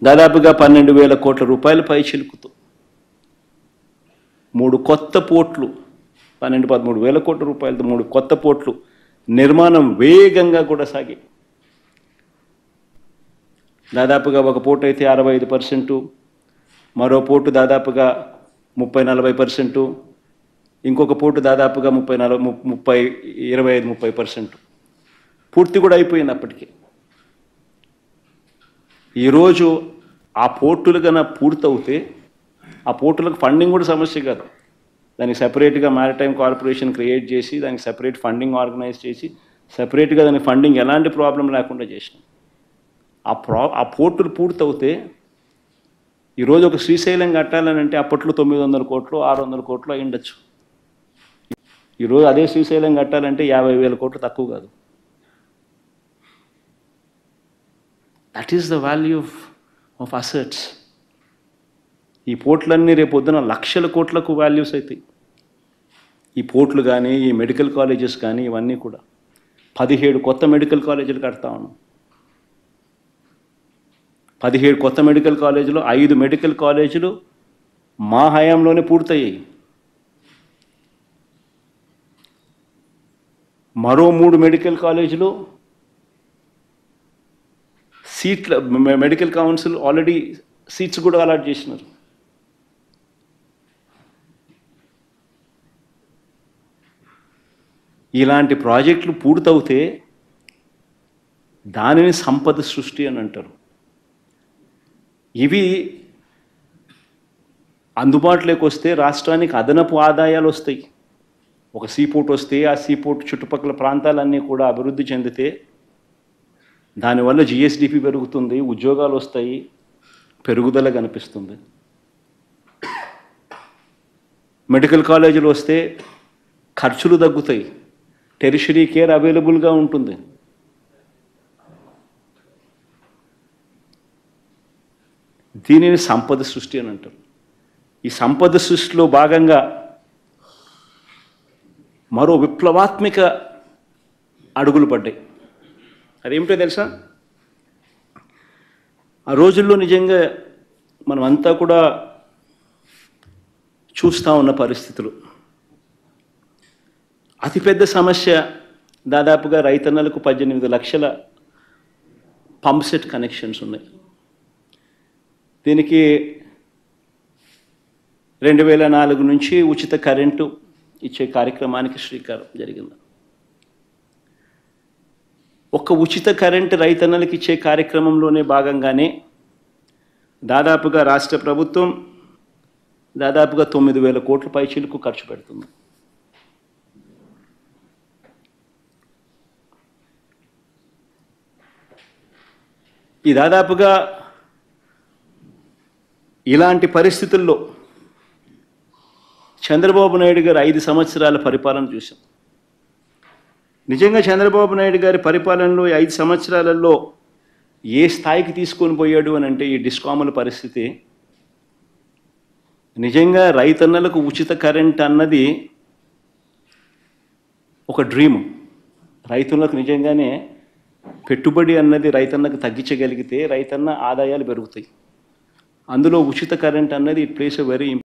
దాదాపుగా 12,000 కోట్ల రూపాయల పై చిలుకుతూ 3 కొత్త పోర్ట్లు 13 వేల కోట్ల రూపాయలతో 3 కొత్త పోర్ట్లు నిర్మాణం వేగంగా కూడా సాగి దాదాపుగా ఒక పోర్టు అయితే 65%, మరో పోర్టు దాదాపుగా 30-40%, ఇంకొక పోర్టు దాదాపుగా 25-30% పూర్తి కూడా అయిపోయింది అప్పటికి. ఈరోజు ఆ పోర్టులు కన్నా పూర్తవుతే ఆ పోర్టులకు ఫండింగ్ కూడా సమస్య కాదు. దానికి సెపరేట్గా మ్యారిటైమ్ కార్పొరేషన్ క్రియేట్ చేసి దానికి సెపరేట్ ఫండింగ్ ఆర్గనైజ్ చేసి సెపరేట్గా దానికి ఫండింగ్ ఎలాంటి ప్రాబ్లం లేకుండా చేసినాం. ఆ పోర్టులు పూర్తవుతే ఈరోజు ఒక శ్రీశైలం కట్టాలని అంటే అప్పట్లో 900 కోట్లు 600 కోట్లు అయి ఉండొచ్చు. ఈరోజు అదే శ్రీశైలం కట్టాలంటే 50,000 కోట్లు తక్కువ కాదు. That is the value of assets. ఈ పోర్టులన్నీ రేపొద్దున లక్షల కోట్లకు వాల్యూస్ అవుతాయి. ఈ పోర్టులు కానీ ఈ మెడికల్ కాలేజెస్ కానీ ఇవన్నీ కూడా 17 కొత్త మెడికల్ కాలేజీలు కడతా ఉన్నాం. 17 కొత్త మెడికల్ కాలేజీలు 5 మెడికల్ కాలేజీలు మా హయాంలోనే పూర్తయ్యాయి. మరో 3 మెడికల్ కాలేజీలు సీట్ల మెడికల్ కౌన్సిల్ ఆల్రెడీ సీట్స్ కూడా అలాట్ చేసినారు. ఇలాంటి ప్రాజెక్టులు పూర్తవుతే దానిని సంపద సృష్టి అని అంటారు. ఇవి అందుబాటులోకి వస్తే రాష్ట్రానికి అదనపు ఆదాయాలు వస్తాయి. ఒక సీపోర్ట్ వస్తే ఆ సీపోర్ట్ చుట్టుపక్కల ప్రాంతాలన్నీ కూడా అభివృద్ధి చెందితే దానివల్ల జిఎస్డిపి పెరుగుతుంది, ఉద్యోగాలు వస్తాయి, పెరుగుదల కనిపిస్తుంది. మెడికల్ కాలేజీలు వస్తే ఖర్చులు తగ్గుతాయి, టెరిషరీ కేర్ అవైలబుల్గా ఉంటుంది. దీనిని సంపద సృష్టి అని అంటారు. ఈ సంపద సృష్టిలో భాగంగా మరో విప్లవాత్మక అడుగులు పడ్డాయి. అదేమిటో తెలుసా? ఆ రోజుల్లో నిజంగా మనమంతా కూడా చూస్తూ ఉన్న పరిస్థితులు. అతిపెద్ద సమస్య దాదాపుగా రైతన్నలకు 18 లక్షల పంప్ సెట్ కనెక్షన్స్ ఉన్నాయి. దీనికి 2004 నుంచి ఉచిత కరెంటు ఇచ్చే కార్యక్రమానికి శ్రీకారం జరిగింది. ఒక్క ఉచిత కరెంటు రైతన్నలకు ఇచ్చే కార్యక్రమంలోనే భాగంగానే దాదాపుగా రాష్ట్ర ప్రభుత్వం దాదాపుగా 9,000 కోట్ల పైచిలకు ఖర్చు పెడుతుంది. ఈ దాదాపుగా ఇలాంటి పరిస్థితుల్లో చంద్రబాబు నాయుడు గారు 5 సంవత్సరాల పరిపాలన చూసాం. నిజంగా చంద్రబాబు నాయుడు గారి పరిపాలనలో 5 సంవత్సరాలలో ఏ స్థాయికి తీసుకొని పోయాడు అని అంటే ఈ డిస్కాముల పరిస్థితి నిజంగా రైతన్నలకు ఉచిత కరెంట్ అన్నది ఒక డ్రీమ్. రైతులకు నిజంగానే పెట్టుబడి అన్నది రైతన్నకు తగ్గించగలిగితే రైతన్న ఆదాయాలు పెరుగుతాయి. అందులో ఉచిత కరెంట్ అన్నది ఇట్ ప్లేస్ ఎ వెరీ